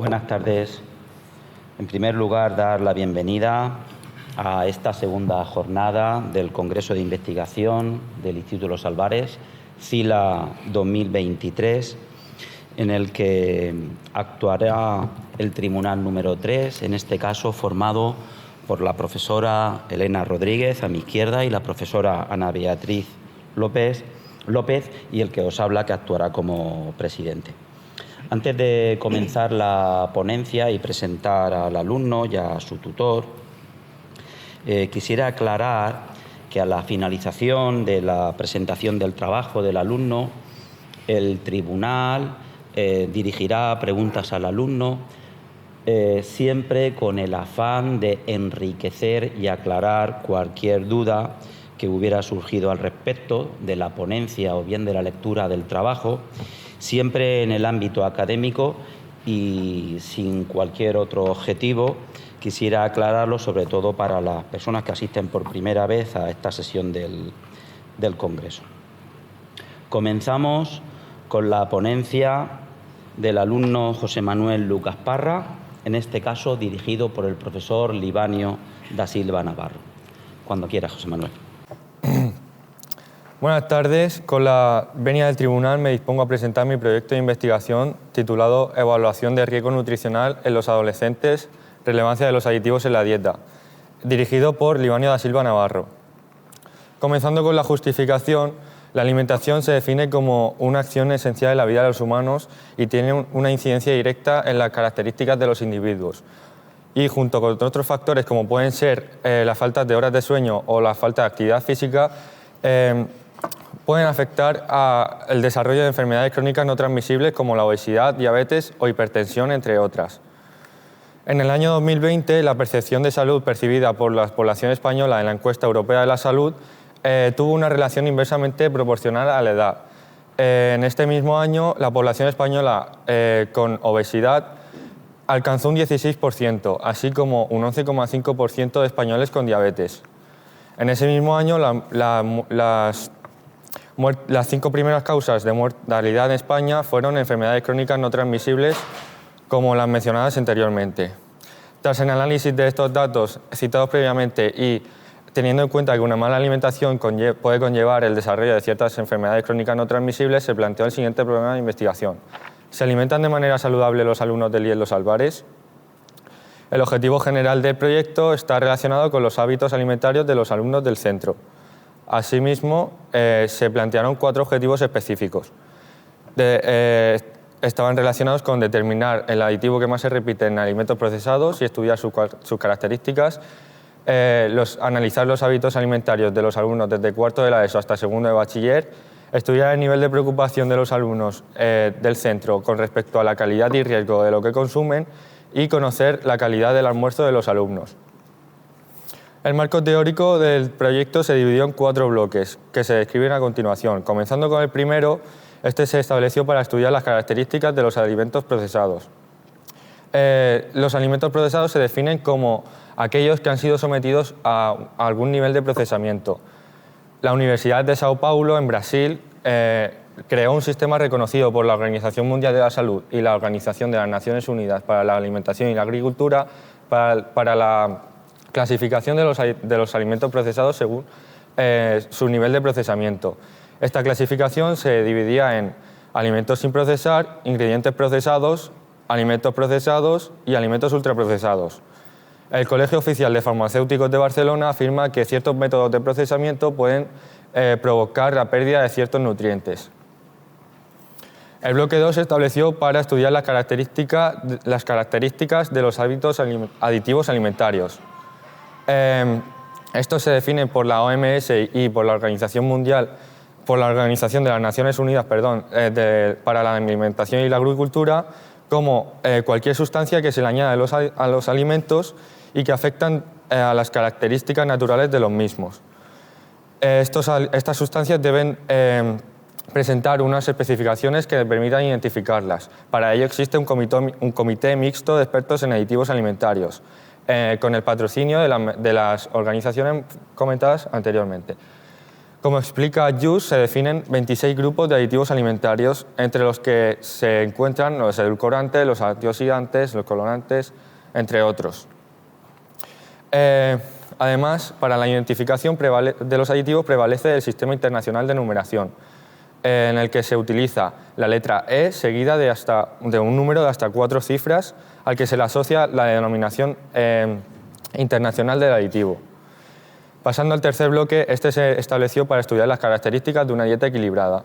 Buenas tardes. En primer lugar, dar la bienvenida a esta segunda jornada del Congreso de Investigación del Instituto Los Álvarez, CILA 2023, en el que actuará el Tribunal número 3, en este caso formado por la profesora Elena Rodríguez, a mi izquierda, y la profesora Ana Beatriz López, y el que os habla, que actuará como presidente. Antes de comenzar la ponencia y presentar al alumno y a su tutor, quisiera aclarar que a la finalización de la presentación del trabajo del alumno, el tribunal dirigirá preguntas al alumno, siempre con el afán de enriquecer y aclarar cualquier duda que hubiera surgido al respecto de la ponencia o bien de la lectura del trabajo, siempre en el ámbito académico y sin cualquier otro objetivo. Quisiera aclararlo, sobre todo para las personas que asisten por primera vez a esta sesión del Congreso. Comenzamos con la ponencia del alumno José Manuel Lucas Parra, en este caso dirigido por el profesor Libanio da Silva Navarro. Cuando quiera, José Manuel. Buenas tardes. Con la venia del tribunal me dispongo a presentar mi proyecto de investigación titulado Evaluación de riesgo nutricional en los adolescentes, relevancia de los aditivos en la dieta, dirigido por Libanio da Silva Navarro. Comenzando con la justificación, la alimentación se define como una acción esencial en la vida de los humanos y tiene una incidencia directa en las características de los individuos. Y junto con otros factores como pueden ser la falta de horas de sueño o la falta de actividad física, pueden afectar al desarrollo de enfermedades crónicas no transmisibles como la obesidad, diabetes o hipertensión, entre otras. En el año 2020, la percepción de salud percibida por la población española en la encuesta europea de la salud tuvo una relación inversamente proporcional a la edad. En este mismo año, la población española con obesidad alcanzó un 16%, así como un 11,5% de españoles con diabetes. En ese mismo año, las 5 primeras causas de mortalidad en España fueron enfermedades crónicas no transmisibles, como las mencionadas anteriormente. Tras el análisis de estos datos citados previamente y teniendo en cuenta que una mala alimentación puede conllevar el desarrollo de ciertas enfermedades crónicas no transmisibles, se planteó el siguiente problema de investigación. ¿Se alimentan de manera saludable los alumnos del IES Los Álvarez? El objetivo general del proyecto está relacionado con los hábitos alimentarios de los alumnos del centro. Asimismo, se plantearon 4 objetivos específicos. Estaban relacionados con determinar el aditivo que más se repite en alimentos procesados y estudiar sus características, analizar los hábitos alimentarios de los alumnos desde cuarto de la ESO hasta segundo de bachiller, estudiar el nivel de preocupación de los alumnos del centro con respecto a la calidad y riesgo de lo que consumen y conocer la calidad del almuerzo de los alumnos. El marco teórico del proyecto se dividió en 4 bloques que se describen a continuación. Comenzando con el primero, este se estableció para estudiar las características de los alimentos procesados. Los alimentos procesados se definen como aquellos que han sido sometidos a algún nivel de procesamiento. La Universidad de Sao Paulo, en Brasil, creó un sistema reconocido por la Organización Mundial de la Salud y la Organización de las Naciones Unidas para la Alimentación y la Agricultura para la clasificación de los alimentos procesados según su nivel de procesamiento. Esta clasificación se dividía en alimentos sin procesar, ingredientes procesados, alimentos procesados y alimentos ultraprocesados. El Colegio Oficial de Farmacéuticos de Barcelona afirma que ciertos métodos de procesamiento pueden provocar la pérdida de ciertos nutrientes. El bloque 2 se estableció para estudiar las características de los hábitos aditivos alimentarios. Estos se definen por la OMS y por la Organización de las Naciones Unidas para la Alimentación y la Agricultura como cualquier sustancia que se le añade a los alimentos y que afectan a las características naturales de los mismos. Estas sustancias deben presentar unas especificaciones que permitan identificarlas. Para ello existe un comité mixto de expertos en aditivos alimentarios, con el patrocinio de las organizaciones comentadas anteriormente. Como explica Just, se definen 26 grupos de aditivos alimentarios, entre los que se encuentran los edulcorantes, los antioxidantes, los colorantes, entre otros. Además, para la identificación de los aditivos prevalece el Sistema Internacional de Numeración, en el que se utiliza la letra E seguida de un número de hasta 4 cifras, al que se le asocia la denominación internacional del aditivo. Pasando al tercer bloque, este se estableció para estudiar las características de una dieta equilibrada.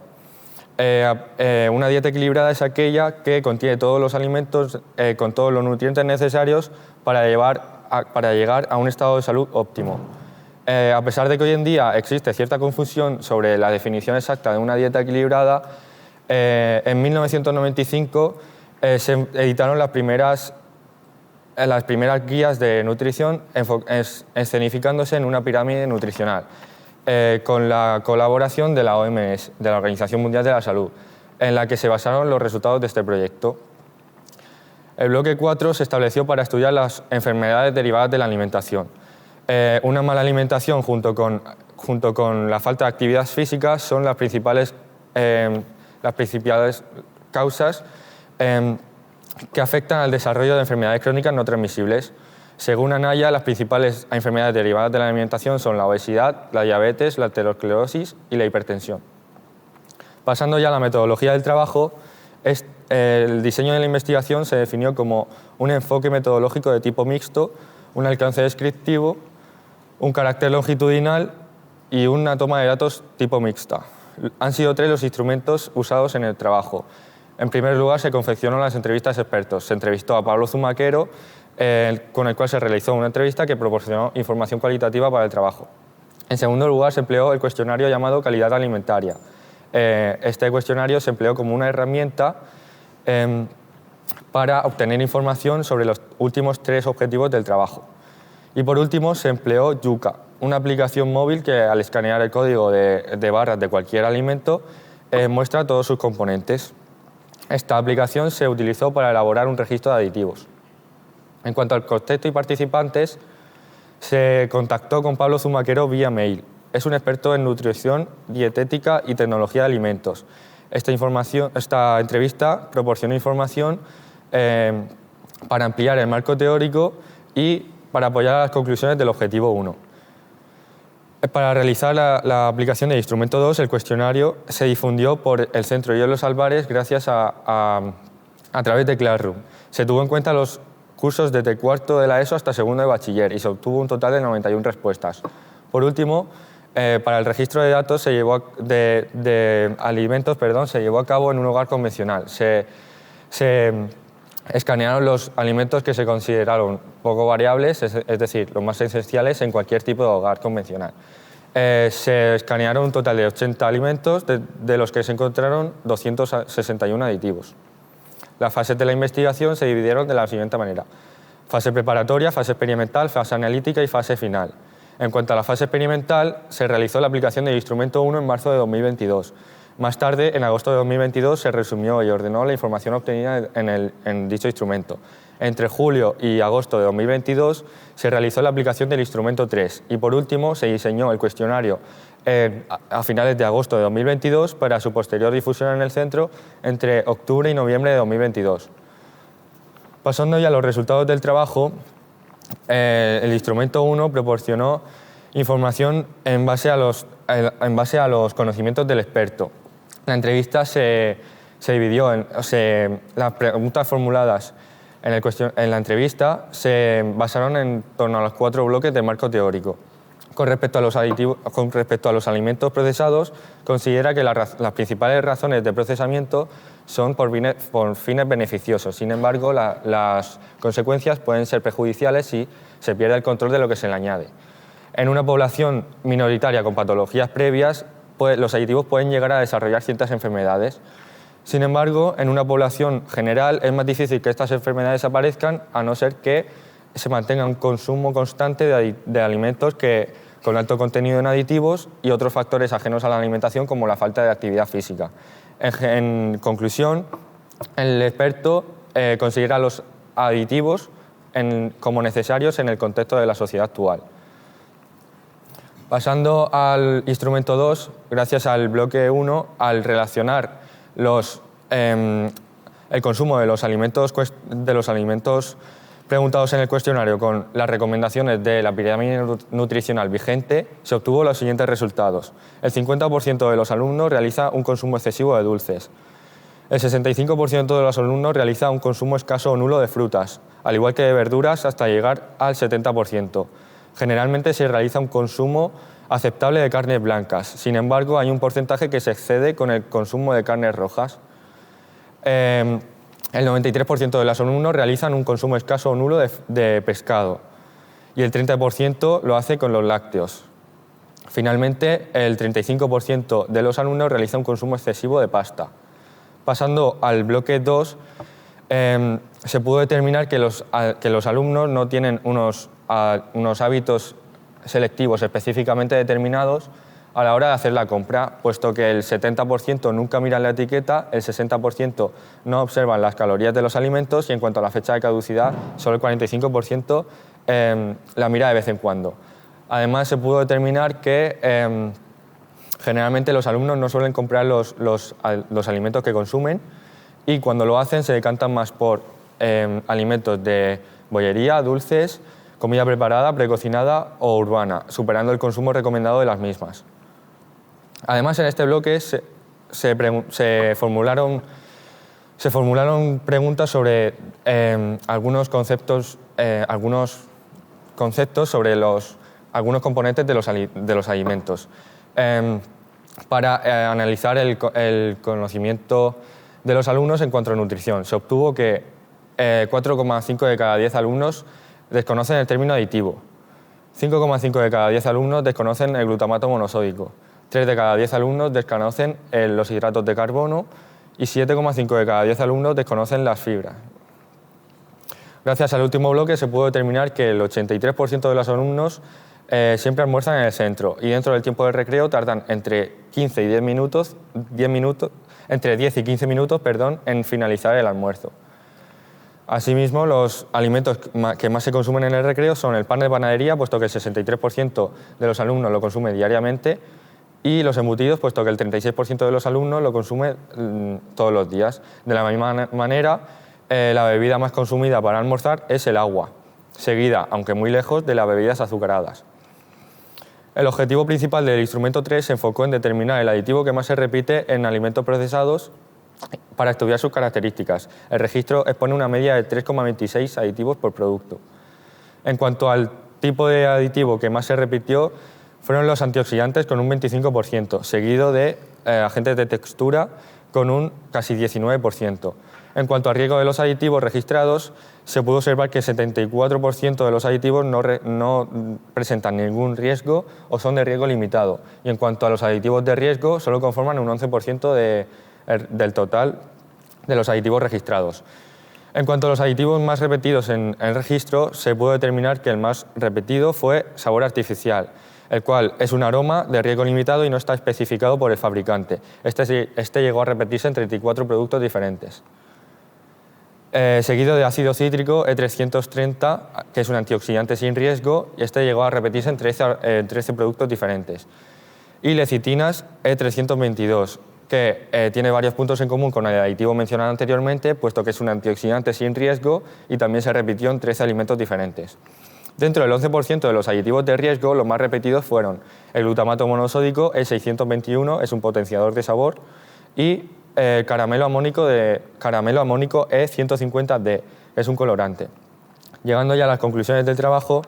Una dieta equilibrada es aquella que contiene todos los alimentos con todos los nutrientes necesarios para llegar a un estado de salud óptimo. A pesar de que hoy en día existe cierta confusión sobre la definición exacta de una dieta equilibrada, en 1995 se editaron las primeras guías de nutrición escenificándose en una pirámide nutricional, con la colaboración de la OMS, de la Organización Mundial de la Salud, en la que se basaron los resultados de este proyecto. El bloque 4 se estableció para estudiar las enfermedades derivadas de la alimentación. Una mala alimentación junto con la falta de actividad física son las principales causas que afectan al desarrollo de enfermedades crónicas no transmisibles. Según Anaya, las principales enfermedades derivadas de la alimentación son la obesidad, la diabetes, la aterosclerosis y la hipertensión. Pasando ya a la metodología del trabajo, el diseño de la investigación se definió como un enfoque metodológico de tipo mixto, un alcance descriptivo, un carácter longitudinal y una toma de datos tipo mixta. Han sido 3 los instrumentos usados en el trabajo. En primer lugar, se confeccionó las entrevistas expertos. Se entrevistó a Pablo Zumaquero, con el cual se realizó una entrevista que proporcionó información cualitativa para el trabajo. En segundo lugar, se empleó el cuestionario llamado calidad alimentaria. Este cuestionario se empleó como una herramienta para obtener información sobre los últimos 3 objetivos del trabajo. Y por último, se empleó Yuka, una aplicación móvil que al escanear el código de barras de cualquier alimento muestra todos sus componentes. Esta aplicación se utilizó para elaborar un registro de aditivos. En cuanto al contexto y participantes, se contactó con Pablo Zumaquero vía mail. Es un experto en nutrición, dietética y tecnología de alimentos. Esta entrevista proporcionó información para ampliar el marco teórico y para apoyar las conclusiones del objetivo 1. Para realizar la aplicación del instrumento 2, el cuestionario se difundió por el Centro Hielos Álvarez gracias a través de Classroom. Se tuvo en cuenta los cursos desde cuarto de la ESO hasta segundo de bachiller y se obtuvo un total de 91 respuestas. Por último, para el registro de datos de alimentos se llevó a cabo en un hogar convencional. Se escanearon los alimentos que se consideraron poco variables, es decir, los más esenciales en cualquier tipo de hogar convencional. Se escanearon un total de 80 alimentos, de los que se encontraron 261 aditivos. Las fases de la investigación se dividieron de la siguiente manera: fase preparatoria, fase experimental, fase analítica y fase final. En cuanto a la fase experimental, se realizó la aplicación del instrumento 1 en marzo de 2022. Más tarde, en agosto de 2022, se resumió y ordenó la información obtenida en dicho instrumento. Entre julio y agosto de 2022 se realizó la aplicación del instrumento 3 y, por último, se diseñó el cuestionario a finales de agosto de 2022 para su posterior difusión en el centro entre octubre y noviembre de 2022. Pasando ya a los resultados del trabajo, el instrumento 1 proporcionó información en base a los conocimientos del experto. La entrevista se dividió las preguntas formuladas en la entrevista se basaron en torno a los 4 bloques de marco teórico. Con respecto a los alimentos procesados, considera que las principales razones de procesamiento son por fines beneficiosos. Sin embargo, las consecuencias pueden ser perjudiciales si se pierde el control de lo que se le añade. En una población minoritaria con patologías previas, los aditivos pueden llegar a desarrollar ciertas enfermedades. Sin embargo, en una población general es más difícil que estas enfermedades aparezcan, a no ser que se mantenga un consumo constante de alimentos con alto contenido en aditivos y otros factores ajenos a la alimentación, como la falta de actividad física. En conclusión, el experto considera los aditivos como necesarios en el contexto de la sociedad actual. Pasando al instrumento 2, gracias al bloque 1, al relacionar el consumo de los alimentos preguntados en el cuestionario con las recomendaciones de la pirámide nutricional vigente, se obtuvo los siguientes resultados. El 50% de los alumnos realiza un consumo excesivo de dulces. El 65% de los alumnos realiza un consumo escaso o nulo de frutas, al igual que de verduras, hasta llegar al 70%. Generalmente se realiza un consumo aceptable de carnes blancas. Sin embargo, hay un porcentaje que se excede con el consumo de carnes rojas. El 93% de los alumnos realizan un consumo escaso o nulo de pescado y el 30% lo hace con los lácteos. Finalmente, el 35% de los alumnos realiza un consumo excesivo de pasta. Pasando al bloque 2, se pudo determinar que los alumnos no tienen unos hábitos selectivos específicamente determinados a la hora de hacer la compra, puesto que el 70% nunca miran la etiqueta, el 60% no observan las calorías de los alimentos y en cuanto a la fecha de caducidad, solo el 45% la mira de vez en cuando. Además, se pudo determinar que generalmente los alumnos no suelen comprar los alimentos que consumen y cuando lo hacen se decantan más por alimentos de bollería, dulces, comida preparada, precocinada o urbana, superando el consumo recomendado de las mismas. Además, en este bloque se formularon preguntas sobre algunos conceptos sobre algunos componentes de los alimentos. Para analizar el conocimiento de los alumnos en cuanto a nutrición. Se obtuvo que 4,5 de cada 10 alumnos desconocen el término aditivo, 5,5 de cada 10 alumnos desconocen el glutamato monosódico, 3 de cada 10 alumnos desconocen los hidratos de carbono y 7,5 de cada 10 alumnos desconocen las fibras. Gracias al último bloque se pudo determinar que el 83% de los alumnos siempre almuerzan en el centro y dentro del tiempo de recreo tardan entre 15 y 10 minutos, entre 10 y 15 minutos en finalizar el almuerzo. Asimismo, los alimentos que más se consumen en el recreo son el pan de panadería, puesto que el 63% de los alumnos lo consume diariamente, y los embutidos, puesto que el 36% de los alumnos lo consume todos los días. De la misma manera, la bebida más consumida para almorzar es el agua, seguida, aunque muy lejos, de las bebidas azucaradas. El objetivo principal del instrumento 3 se enfocó en determinar el aditivo que más se repite en alimentos procesados para estudiar sus características. El registro expone una media de 3,26 aditivos por producto. En cuanto al tipo de aditivo que más se repitió, fueron los antioxidantes con un 25%, seguido de agentes de textura con un casi 19%. En cuanto al riesgo de los aditivos registrados, se pudo observar que el 74% de los aditivos no presentan ningún riesgo o son de riesgo limitado. Y en cuanto a los aditivos de riesgo, solo conforman un 11% del total de los aditivos registrados. En cuanto a los aditivos más repetidos en el registro, se pudo determinar que el más repetido fue sabor artificial, el cual es un aroma de riesgo limitado y no está especificado por el fabricante. Este llegó a repetirse en 34 productos diferentes. Seguido de ácido cítrico E330, que es un antioxidante sin riesgo, y este llegó a repetirse en 13 productos diferentes. Y lecitinas E322, que tiene varios puntos en común con el aditivo mencionado anteriormente, puesto que es un antioxidante sin riesgo y también se repitió en 13 alimentos diferentes. Dentro del 11% de los aditivos de riesgo, los más repetidos fueron el glutamato monosódico E621, es un potenciador de sabor, y caramelo amónico E150D, es un colorante. Llegando ya a las conclusiones del trabajo,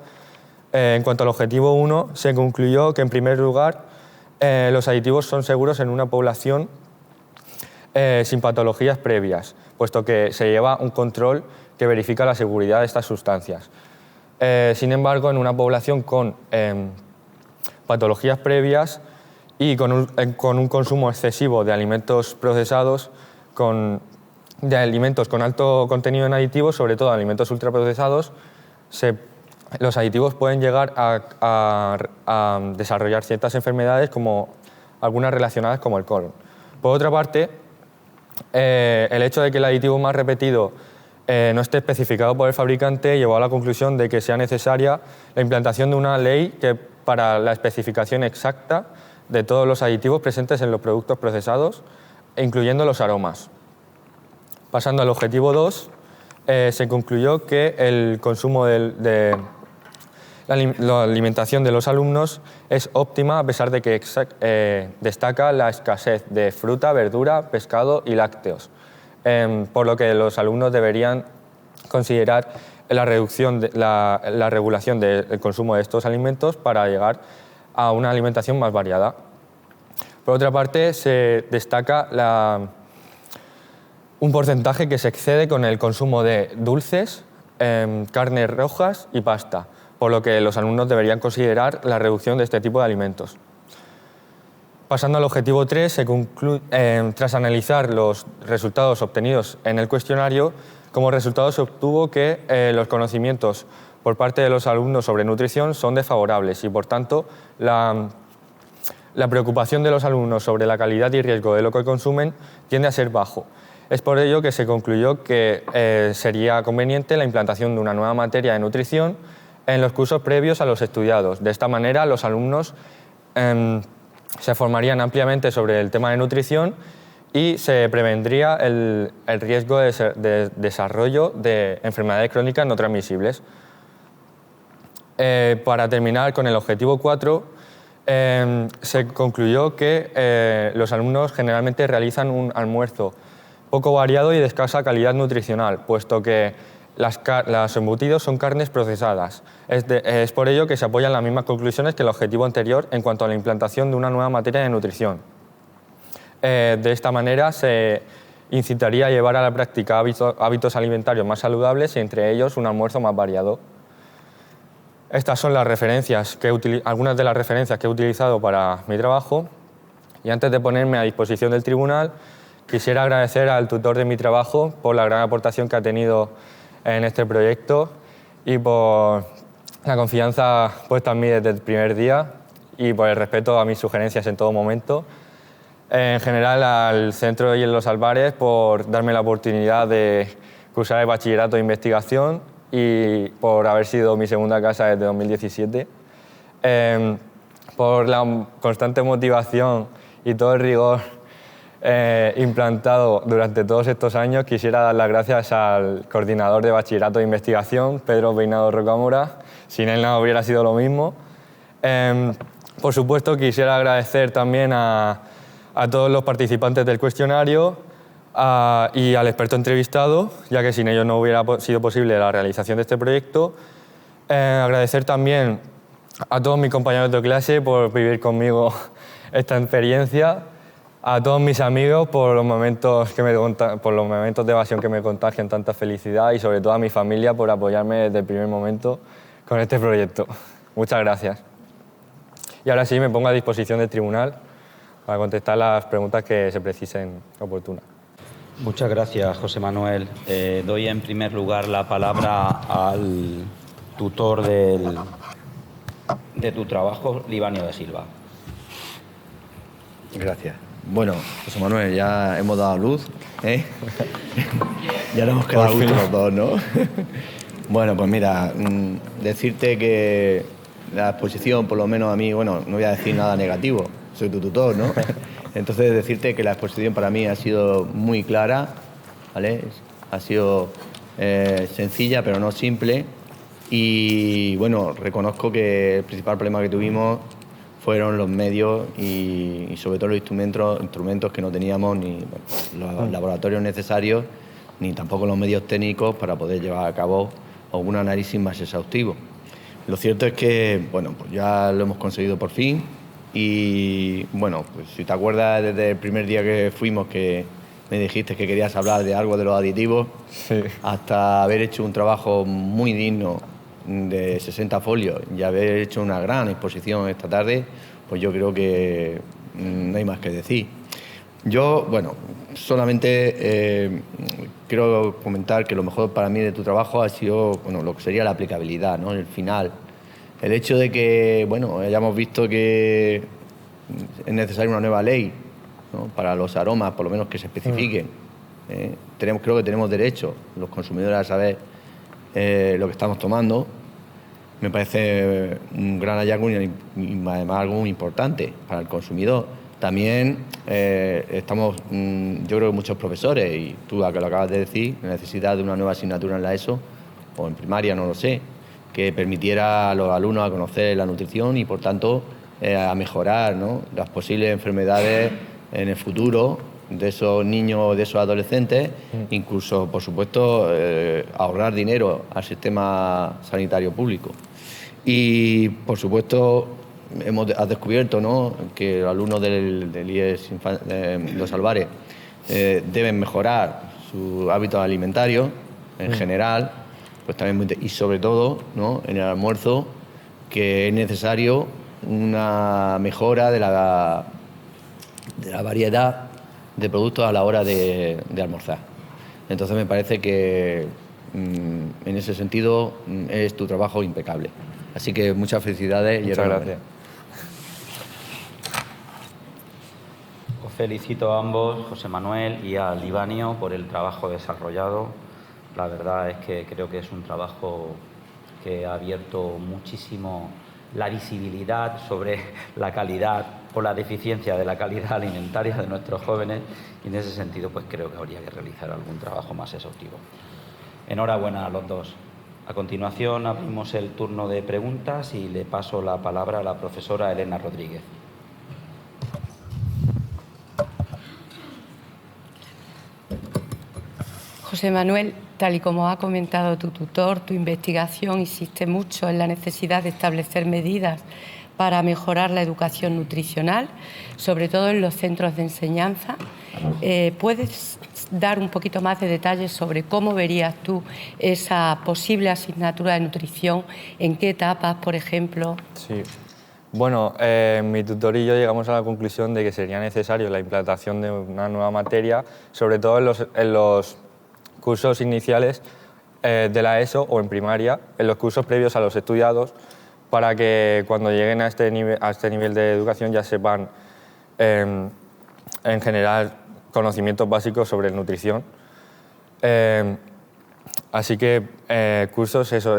en cuanto al objetivo 1, se concluyó que en primer lugar los aditivos son seguros en una población sin patologías previas, puesto que se lleva un control que verifica la seguridad de estas sustancias. Sin embargo, en una población con patologías previas y con un consumo excesivo de alimentos procesados, de alimentos con alto contenido en aditivos, sobre todo alimentos ultraprocesados, los aditivos pueden llegar a desarrollar ciertas enfermedades, como algunas relacionadas como el colon. Por otra parte, el hecho de que el aditivo más repetido no esté especificado por el fabricante llevó a la conclusión de que sea necesaria la implantación de una ley que para la especificación exacta de todos los aditivos presentes en los productos procesados, incluyendo los aromas. Pasando al objetivo 2, se concluyó que el consumo de la alimentación de los alumnos es óptima a pesar de que destaca la escasez de fruta, verdura, pescado y lácteos, por lo que los alumnos deberían considerar la regulación del consumo de estos alimentos para llegar a una alimentación más variada. Por otra parte, se destaca un porcentaje que se excede con el consumo de dulces, carnes rojas y pasta, por lo que los alumnos deberían considerar la reducción de este tipo de alimentos. Pasando al objetivo 3, tras analizar los resultados obtenidos en el cuestionario, como resultado se obtuvo que los conocimientos por parte de los alumnos sobre nutrición son desfavorables y, por tanto, la preocupación de los alumnos sobre la calidad y riesgo de lo que consumen tiende a ser bajo. Es por ello que se concluyó que sería conveniente la implantación de una nueva materia de nutrición en los cursos previos a los estudiados. De esta manera, los alumnos se formarían ampliamente sobre el tema de nutrición y se prevendría el riesgo de desarrollo de enfermedades crónicas no transmisibles. Para terminar con el objetivo 4, se concluyó que los alumnos generalmente realizan un almuerzo poco variado y de escasa calidad nutricional, puesto que los embutidos son carnes procesadas. Es por ello que se apoyan las mismas conclusiones que el objetivo anterior en cuanto a la implantación de una nueva materia de nutrición. De esta manera se incitaría a llevar a la práctica hábitos alimentarios más saludables y entre ellos un almuerzo más variado. Estas son las referencias algunas de las referencias que he utilizado para mi trabajo, y antes de ponerme a disposición del tribunal quisiera agradecer al tutor de mi trabajo por la gran aportación que ha tenido en este proyecto y por la confianza puesta en mí desde el primer día y por el respeto a mis sugerencias en todo momento. En general al Centro y en los Álvarez por darme la oportunidad de cursar el bachillerato de investigación y por haber sido mi segunda casa desde 2017. Por la constante motivación y todo el rigor implantado durante todos estos años, quisiera dar las gracias al coordinador de bachillerato de investigación, Pedro Peinado Rocamora. Sin él no hubiera sido lo mismo. Por supuesto, quisiera agradecer también a todos los participantes del cuestionario y al experto entrevistado, ya que sin ellos no hubiera sido posible la realización de este proyecto. Agradecer también a todos mis compañeros de clase por vivir conmigo esta experiencia, a todos mis amigos por los momentos de evasión que me contagian tanta felicidad y sobre todo a mi familia por apoyarme desde el primer momento con este proyecto. Muchas gracias. Y ahora sí me pongo a disposición del tribunal para contestar las preguntas que se precisen oportunas. Muchas gracias, José Manuel. Doy en primer lugar la palabra al tutor de tu trabajo, Libanio de Silva. Gracias. Bueno, José Manuel, ya hemos dado a luz, ¿eh? Ya nos hemos quedado los dos, ¿no? Bueno, pues mira, decirte que la exposición, por lo menos a mí, bueno, no voy a decir nada negativo, soy tu tutor, ¿no? Entonces, decirte que la exposición para mí ha sido muy clara, ¿vale? Ha sido sencilla, pero no simple. Y, bueno, reconozco que el principal problema que tuvimos fueron los medios y sobre todo los instrumentos que no teníamos, ni los laboratorios necesarios, ni tampoco los medios técnicos para poder llevar a cabo algún análisis más exhaustivo. Lo cierto es que, bueno, pues ya lo hemos conseguido por fin. Y bueno, pues si te acuerdas desde el primer día que fuimos que me dijiste que querías hablar de algo de los aditivos, sí, hasta haber hecho un trabajo muy digno de 60 folios y haber hecho una gran exposición esta tarde, pues yo creo que no hay más que decir. Yo, bueno, solamente quiero comentar que lo mejor para mí de tu trabajo ha sido, bueno, lo que sería la aplicabilidad, ¿no? El final. El hecho de que, bueno, hayamos visto que es necesaria una nueva ley, ¿no? Para los aromas, por lo menos que se especifiquen. Creo que tenemos derecho, los consumidores, a saber lo que estamos tomando. me parece un gran hallazgo y además algo muy importante para el consumidor. También estamos, yo creo que muchos profesores, y tú que lo acabas de decir, la necesidad de una nueva asignatura en la ESO, o en primaria, no lo sé, que permitiera a los alumnos a conocer la nutrición y, por tanto, a mejorar, ¿no?, las posibles enfermedades en el futuro de esos niños, de esos adolescentes, incluso, por supuesto, ahorrar dinero al sistema sanitario público. Y, por supuesto, has descubierto, ¿no?, que los alumnos del IES Los Albares deben mejorar sus hábitos alimentarios en general, pues también y sobre todo, ¿no?, en el almuerzo, que es necesario una mejora de la variedad de productos a la hora de almorzar. Entonces me parece que en ese sentido es tu trabajo impecable. Así que muchas felicidades. Muchas gracias. Os felicito a ambos, José Manuel y a Libanio, por el trabajo desarrollado. La verdad es que creo que es un trabajo que ha abierto muchísimo la visibilidad sobre la calidad o la deficiencia de la calidad alimentaria de nuestros jóvenes, y en ese sentido pues creo que habría que realizar algún trabajo más exhaustivo. Enhorabuena a los dos. A continuación abrimos el turno de preguntas y le paso la palabra a la profesora Elena Rodríguez. José Manuel, tal y como ha comentado tu tutor, tu investigación insiste mucho en la necesidad de establecer medidas para mejorar la educación nutricional, sobre todo en los centros de enseñanza. ¿Puedes dar un poquito más de detalles sobre cómo verías tú esa posible asignatura de nutrición? ¿En qué etapas, por ejemplo? Sí. Bueno, mi tutor y yo llegamos a la conclusión de que sería necesario la implantación de una nueva materia, sobre todo en los cursos iniciales de la ESO o en primaria, en los cursos previos a los estudiados, para que cuando lleguen a este nivel de educación ya sepan en general conocimientos básicos sobre nutrición. Así que cursos, eso,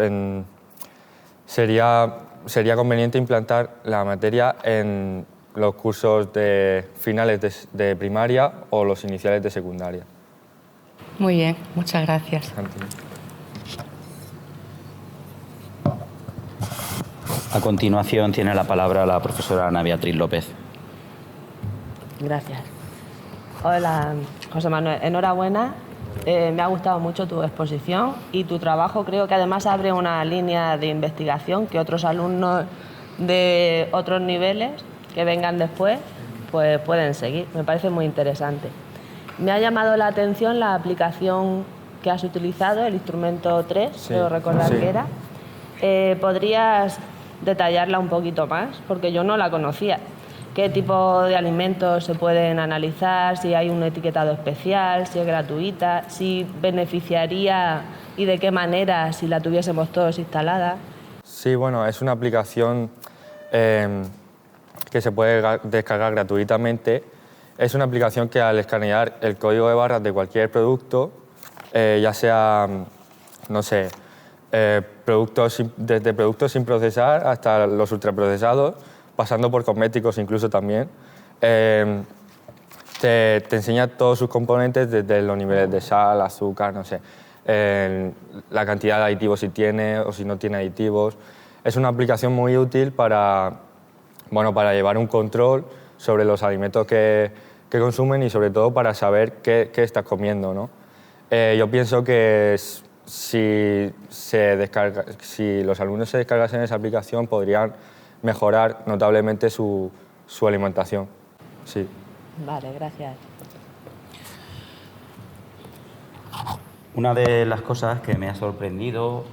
sería conveniente implantar la materia en los cursos de finales de primaria o los iniciales de secundaria. Muy bien, muchas gracias. A continuación tiene la palabra la profesora Ana Beatriz López. Gracias. Hola, José Manuel. Enhorabuena. Me ha gustado mucho tu exposición y tu trabajo. Creo que además abre una línea de investigación que otros alumnos de otros niveles que vengan después pues pueden seguir. Me parece muy interesante. Me ha llamado la atención la aplicación que has utilizado, el instrumento 3, sí, creo recordar sí. que era. ¿Podrías detallarla un poquito más? Porque yo no la conocía. ¿Qué tipo de alimentos se pueden analizar? Si hay un etiquetado especial, si es gratuita, si beneficiaría y de qué manera si la tuviésemos todos instalada. Sí, bueno, es una aplicación que se puede descargar gratuitamente. Es una aplicación que al escanear el código de barras de cualquier producto, ya sea, no sé, desde productos sin procesar hasta los ultraprocesados, pasando por cosméticos incluso también, te enseña todos sus componentes desde los niveles de sal, azúcar, no sé, la cantidad de aditivos si tiene o si no tiene aditivos. Es una aplicación muy útil para llevar un control sobre los alimentos que consumen y sobre todo para saber qué estás comiendo, ¿no? Yo pienso que si los alumnos se descargasen esa aplicación podrían mejorar notablemente su alimentación. Sí. Vale, gracias. Una de las cosas que me ha sorprendido,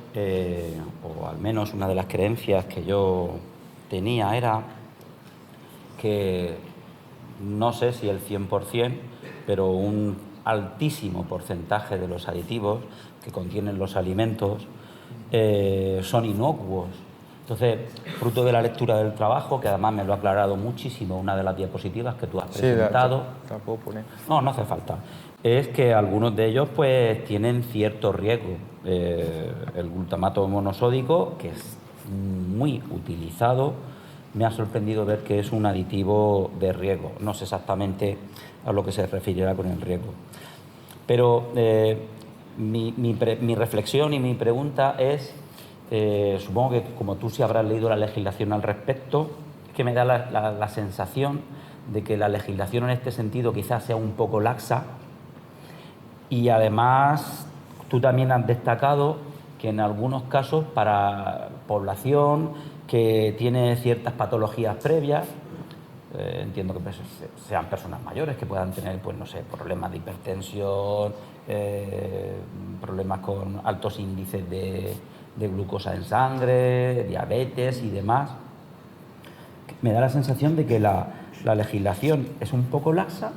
o al menos una de las creencias que yo tenía, era que, no sé si el 100%, pero un altísimo porcentaje de los aditivos que contienen los alimentos son inocuos. Entonces, fruto de la lectura del trabajo, que además me lo ha aclarado muchísimo una de las diapositivas que tú has presentado. Sí, la puedo poner. No hace falta. Es que algunos de ellos pues tienen cierto riesgo. El glutamato monosódico, que es muy utilizado, me ha sorprendido ver que es un aditivo de riego. No sé exactamente a lo que se referirá con el riego. Pero mi reflexión y mi pregunta es, supongo que como tú sí habrás leído la legislación al respecto, es que me da la sensación de que la legislación en este sentido quizás sea un poco laxa, y además tú también has destacado que en algunos casos para población que tiene ciertas patologías previas, entiendo que sean personas mayores que puedan tener, pues no sé, problemas de hipertensión, problemas con altos índices de glucosa en sangre, diabetes y demás. Me da la sensación de que la legislación es un poco laxa.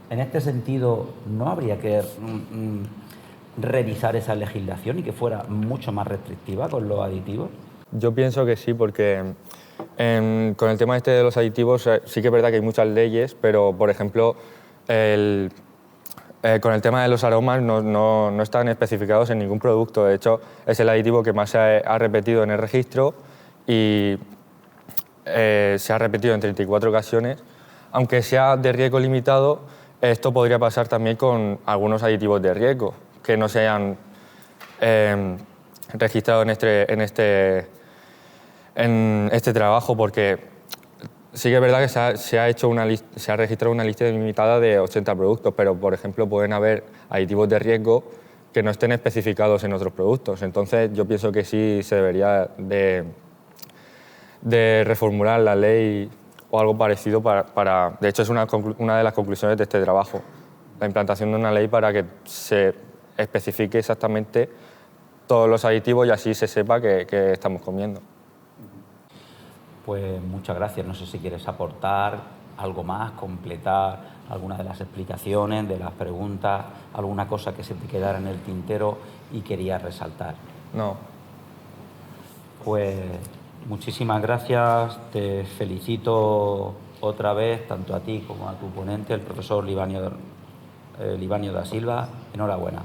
En este sentido, ¿no habría que revisar esa legislación y que fuera mucho más restrictiva con los aditivos? Yo pienso que sí, porque con el tema este de los aditivos sí que es verdad que hay muchas leyes, pero, por ejemplo, con el tema de los aromas no están especificados en ningún producto. De hecho, es el aditivo que más se ha repetido en el registro y se ha repetido en 34 ocasiones. Aunque sea de riesgo limitado, esto podría pasar también con algunos aditivos de riesgo que no se hayan registrado en este trabajo, porque sí que es verdad que se ha registrado una lista limitada de 80 productos, pero, por ejemplo, pueden haber aditivos de riesgo que no estén especificados en otros productos. Entonces, yo pienso que sí se debería de reformular la ley o algo parecido de hecho, es una de las conclusiones de este trabajo, la implantación de una ley para que se especifique exactamente todos los aditivos y así se sepa que estamos comiendo. Pues muchas gracias. No sé si quieres aportar algo más, completar alguna de las explicaciones, de las preguntas, alguna cosa que se te quedara en el tintero y querías resaltar. No. Pues muchísimas gracias. Te felicito otra vez, tanto a ti como a tu ponente, el profesor Libanio da Silva. Enhorabuena.